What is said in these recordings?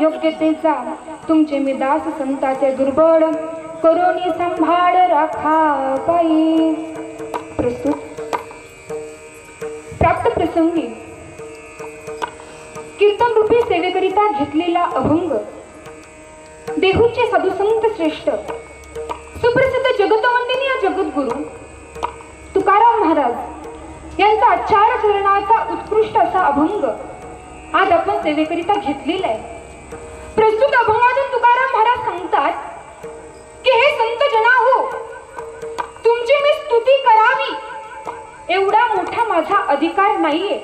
योग्यतेचा तुमचे मी दास संताचे दुर्बळ करोनी संभाळ राखा पायी। प्रस्तुत प्राप्त प्रसंगी कीर्तन रूपी सेवेकरिता घेतलेला अभंग देहूचे साधुसंत श्रेष्ठ सुप्रसिद्ध जगतवंदनीय जगद्गुरु तुकाराम महाराज यांचा आचार चरणाचा उत्कृष्ट असा अभंग आज आपण सेवेकरिता घेतलेला आहे। प्रस्तुत अभंगातून तुकाराम महाराज सांगतात की हे संत जना हो, तुमची मी स्तुती करावी एवढा मोठा माझा अधिकार नाहीये,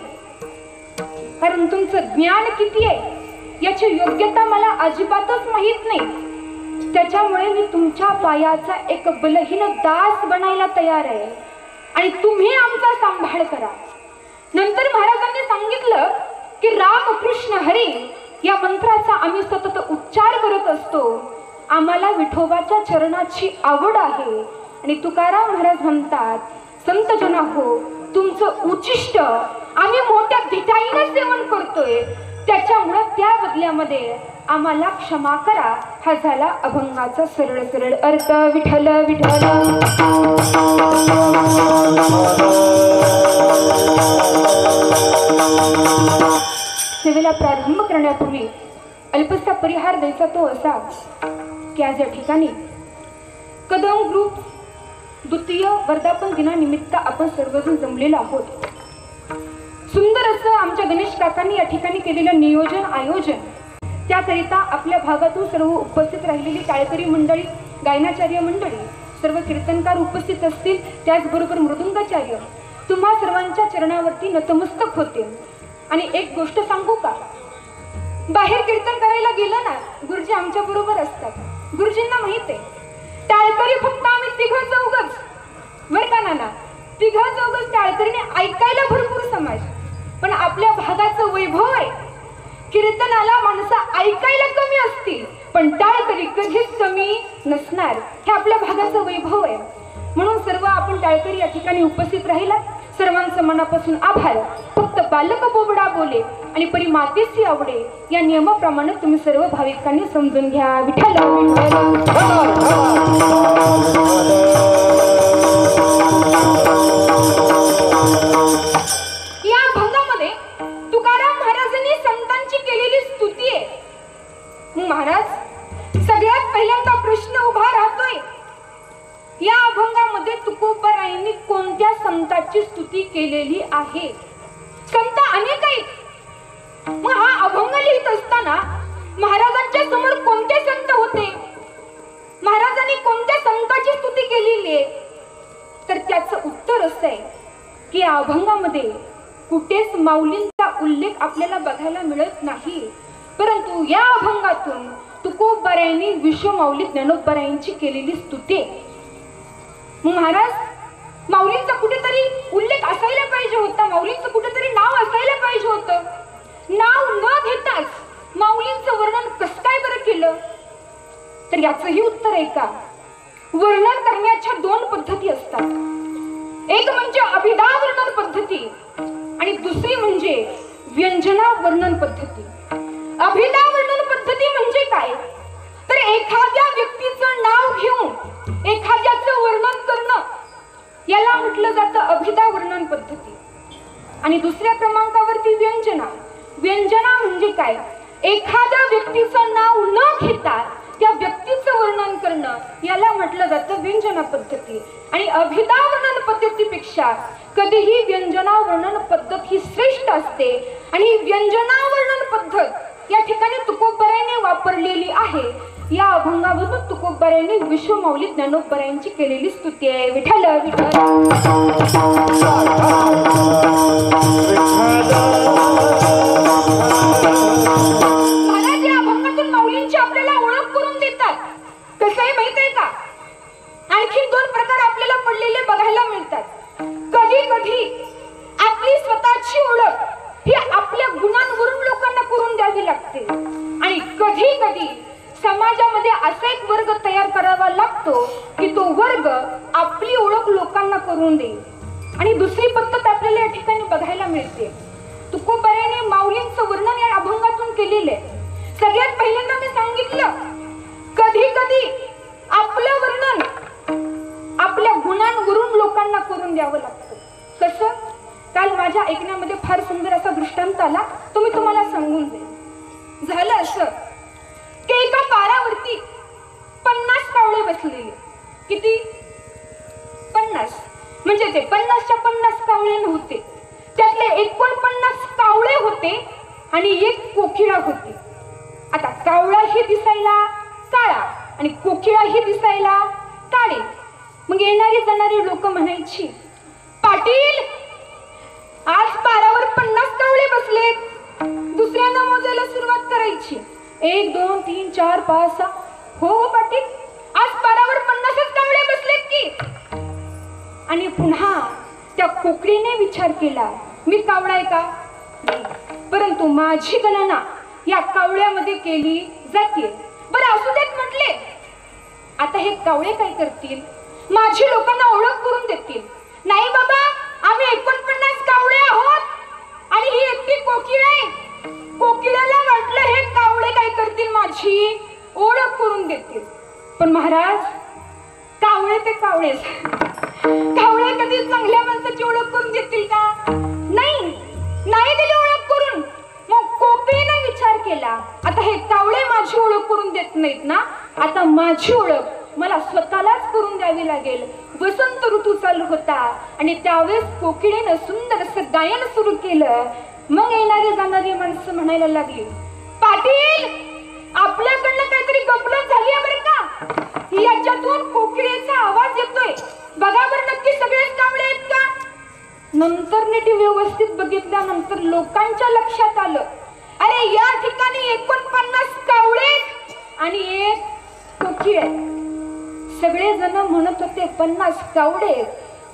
कारण तुमचं ज्ञान किती आहे याची योग्यता मला अजिबातच माहित नाही। त्याच्यामुळे मी तुमच्या पायाचा एक बलहीन दास बनायला तयार आहे आणि तुम्ही आमचा सांभाळ करा। नंतर महाराजांनी सांगितलं की राम कृष्ण हरी या मंत्राचा आम्ही सतत उच्चार करत असतो। आम्हाला विठोबाच्या चरणाची आवड आहे आणि तुकाराम महाराज म्हणतात, संत जना हो, तुमचं उचिष्ट आम्ही मोठ्या धिटाईने सेवन करतोय, त्याच्यामुळे त्या बदल्यामध्ये आम्हाला क्षमा करा। हा झाला अभंगाचा सरळ सरळ अर्थ। विठ्ठल विठ्ठल। सेवेला प्रारंभ करण्यापूर्वी अल्पसा परिहार द्यायचा तो असा की आज या ठिकाणी कदम ग्रुप द्वितीय वर्धापन दिनानिमित्त आपण सर्वजण जमलेलो आहोत। सुंदर असं आमच्या गणेश काकांनी या ठिकाणी केलेलं नियोजन आयोजन, त्याकरिता आपल्या भागातून सर्व उपस्थित राहिलेली टाळकरी मंडळी, गायनाचार्य मंडळी, सर्व कीर्तनकार उपस्थित असतील, त्याचबरोबर मृदुंगाचार्य, तुम्हा सर्वांच्या चरणावरती नतमस्तक होते। आणि एक गोष्ट सांगू का, बाहेर कीर्तन करायला गेलं ना, गुरुजी आमच्या बरोबर असतात। गुरुजींना माहित आहे टाळकरी फक्त आम्ही तिघं चौघच बर का नाना, तिघं चौघच टाळकरीने ऐकायला भरपूर समाज, पण आपल्या भागाचं वैभव आहे, कीर्तनाला माणसं ऐकायला कमी असतील पण टाळकरी कधीच कमी नसणार, हे आपल्या भागाचं वैभव आहे। म्हणून सर्व आपण टाळकरी या ठिकाणी उपस्थित राहिला, सर्वांचं मनापासून आभार। फक्त बालक बोबडा बोले आणि परी मातेची आवडे या नियमाप्रमाणे तुम्ही सर्व भाविकांनी समजून घ्या। विठ्ठल या अभंगामध्ये तुकाराम महाराजांनी संतांची केलेली स्तुती आहे। महाराज सगळ्यात पहिल्यांदा प्रश्न उभा राहतोय, या अभंगामध्ये तुकोबारायांनी कोणत्या संतांची स्तुती केलेली आहे? संत अनेक आहेत, मग हा अभंग लिहित असताना महाराजांच्या समोर कोणते संत होते, महाराजांनी कोणत्या संतांची स्तुती केलेली आहे? तर त्याचं उत्तर असं आहे की या अभंगामध्ये कुठेच माऊलींचा उल्लेख आपल्याला बघायला मिळत नाही, परंतु या अभंगातून तुकोबारायांनी विश्वमाऊली ज्ञानोबारायांची केलेली स्तुती आहे। महाराज, माऊलींचा कुठेतरी उल्लेख असायला पाहिजे होता, माऊलींचं कुठेतरी नाव असायला पाहिजे होतं। नाव न घेताच माऊलींचं वर्णन कसं काय बरं केलं? तर याचंही उत्तर आहे का, वर्णन करण्याच्या दोन पद्धती असतात, एक म्हणजे अभिधा वर्णन पद्धती आणि दुसरी म्हणजे व्यंजना वर्णन पद्धती। अभिधा वर्णन काय तर एखाद्या व्यक्तीचं नाव घेऊन एखाद्याचं वर्णन करणं याला म्हटलं जातं अभिधा वर्णन पद्धती. आणि दुसऱ्या क्रमांकावरती व्यंजना. व्यंजना म्हणजे काय? एखाद्या व्यक्तीचं नाव न घेता त्या व्यक्तीचं वर्णन करणं याला म्हटलं जातं व्यंजना पद्धती. आणि अभिधा वर्णन पद्धतीपेक्षा कधीही व्यंजना वर्णन पद्धत ही श्रेष्ठ असते. आणि व्यंजना वर्णन पद्धत या ठिकाणी तुकोबरायाने वापरलेली आहे. या अभंगामधून तुकोबरायाने विश्वमाऊली ज्ञानोबरायांची केलेली स्तुती आहे. विठ्ठल विठ्ठल. महाराज या अभंगातून माऊलींची आपल्याला ओळख करून देतात. कसं आहे माहित आहे का? आणखी दोन प्रकार आपल्याला पडलेले बघायला मिळतात. कधी कधी आपली स्वतःची ओळख ही आपल्या गुणांवरून लोकांना करून द्यावी लागते. आणि कधी कधी समाजामध्ये असा एक वर्ग तयार करावा लागतो की तो वर्ग आपली ओळख लोकांना करून देईल. आणि दुसरी पद्धत आपल्याला या ठिकाणी बघायला मिळते. तुकोबरायाने माऊलींचं वर्णन या अभंगातून केलेलं आहे. सगळ्यात पहिल्यांदा मी सांगितलं कधी कधी आपलं वर्णन आपल्या गुणांवरून लोकांना करून द्यावं लागतं. कसं? काल माझ्या ऐकण्यामध्ये फार सुंदर असा दृष्टांत आला, तो मी तुम्हाला सांगून देईन. झालं असं की एका पारावरती 50 कावळे बसलेले. किती? 50. म्हणजे ते 50च्या 50 कावळे नव्हते, त्यातले 49 कावळे होते आणि एक कोकिळा होती. आता कावळाही दिसायला काळा आणि कोकिळाही दिसायला काळे. मग येणारी जाणारी लोक म्हणायची, पाटील आज पारावर 50 कावळे बसलेत. दुसऱ्यांदा मोजायला सुरुवात करायची. 1 2 3 4 5 6. हो पाटील आज पारावर 50च कावळे बसलेत की. आणि पुन्हा त्या कोकिळीने विचार केला, मी कावळा आहे का? परंतु माझी गणना या कावळ्यामध्ये केली जाते. बरं असू देत म्हटले. आता हे कावळे काय करतील? माझी लोकांना ओळख करून देतील. नाही बाबा आम्ही 49 कावळे आहोत आणि ही एकटी कोकिळ आहे. कोकिळाला म्हटलं हे कावळे काय करतील? माझी ओळख करून देतील. पण महाराज कावळे ते कावळेच. कावळे कधी चांगल्या माणसाची ओळख करून देतील का? नाही दिली ओळख करून. मग कोकिळीने विचार केला, आता हे कावळे माझी ओळख करून देत नाहीत ना, आता माझी ओळख मला स्वतःलाच करून द्यावी लागेल. वसंत ऋतू चालू होता आणि त्यावेळेस कोकिळीनं सुंदर असं गायन सुरू केलं. मग येणारी जाणारी माणसं म्हणायला लागली, पाटील आपल्याकडनं काहीतरी गफलत झाली आहे बरं का. याच्यातून कोकिळीचा आवाज येतोय. बघा बरं नक्की सगळेच कावळे आहेत का? नंतर नीट व्यवस्थित बघितल्यानंतर लोकांच्या लक्षात आलं, अरे या ठिकाणी 49 कावळे आणि एक कोकिळ आहे. सगळे जण म्हणत होते 50 कावळे,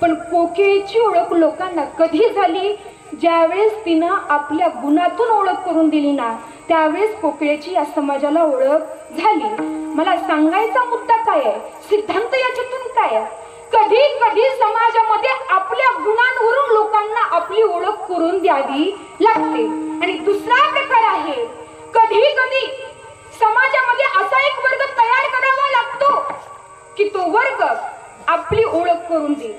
पण कोकिळीची ओळख लोकांना कधी झाली? ज्यावेळेस तिनं आपल्या गुणातून ओळख करून दिली ना, त्यावेळेस कोकिळीची या समाजाला ओळख झाली. मला सांगायचा मुद्दा काय आहे? सिद्धांत याच्यातून काय आहे? कधी कधी समाजामध्ये आपल्या गुणांवरून लोकांना आपली ओळख करून द्यावी लागते. आणि दुसरा प्रकार आहे, कधी कधी समाजामध्ये असा एक वर्ग तयार करावा लागतो की तो वर्ग आपली ओळख करून देईल.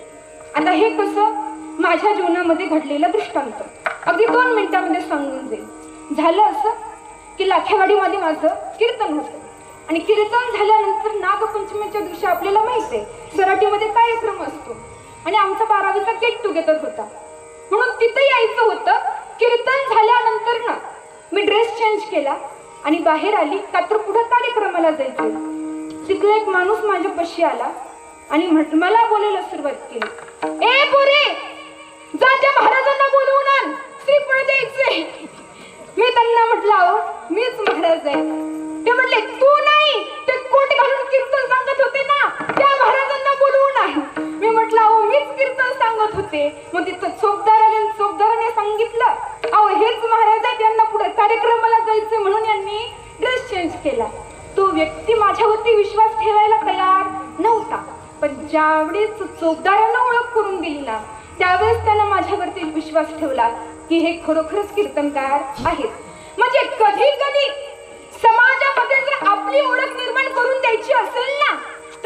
आता हे कसं? माझ्या जीवनामध्ये घडलेला दृष्टांत अगदी 2 मिनिटांमध्ये सांगून देईल. झालं असं की लाखेवाडीमध्ये माझं कीर्तन होतं आणि कीर्तन झाल्यानंतर नागपंचमीच्या दिवशी आपल्याला माहित आहे सराटीमध्ये कार्यक्रम असतो आणि आमचा 12वीचा गेट टुगेदर होता, म्हणून तिथे यायचं होतं. कीर्तन झाल्यानंतर ना मी ड्रेस चेंज केला आणि बाहेर आली का तर पुढे कार्यक्रमाला जायचं. तिथला एक माणूस माझ्यापाशी आला आणि मला बोलायला सुरुवात केली, ए पोरे जा त्या महाराजांना बोलवून आण, श्रीफळ द्यायचे. मी त्यांना म्हटलं, अहो मीच महाराज आहे. ते म्हटले, तू नाही, ते कोट घालून कीर्तन सांगत होते ना, त्या महाराजांना बोलवून आण. मी म्हटलं, अहो मीच कीर्तन सांगत होते. मग तिथं चोपदाराने सांगितलं, अहो हेच महाराज आहेत, त्यांना पुढे कार्यक्रमाला जायचे म्हणून यांनी ड्रेस चेंज केला. तो व्यक्ती माझ्यावरती विश्वास ठेवायला तयार नव्हता, पण ज्यावेळेस चोपदारांना ओळख करून दिली ना, त्यावेळेस त्यानं माझ्यावरती विश्वास ठेवला की हे खरोखरच कीर्तनकार आहेत. म्हणजे कधी कधी समाजामध्ये जर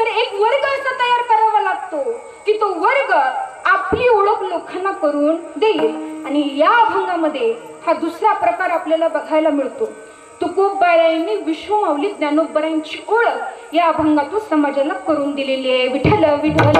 तर एक वर्ग असा तयार करावा लागतो की तो वर्ग आपली ओळख लोकांना करून देईल. आणि या अभंगामध्ये हा दुसरा प्रकार आपल्याला बघायला मिळतो. तुकोबारायांनी विश्वमाऊली ज्ञानोबारायांची ओळख या अभंगातून समाजाला करून दिलेली आहे. विठ्ठल विठ्ठल.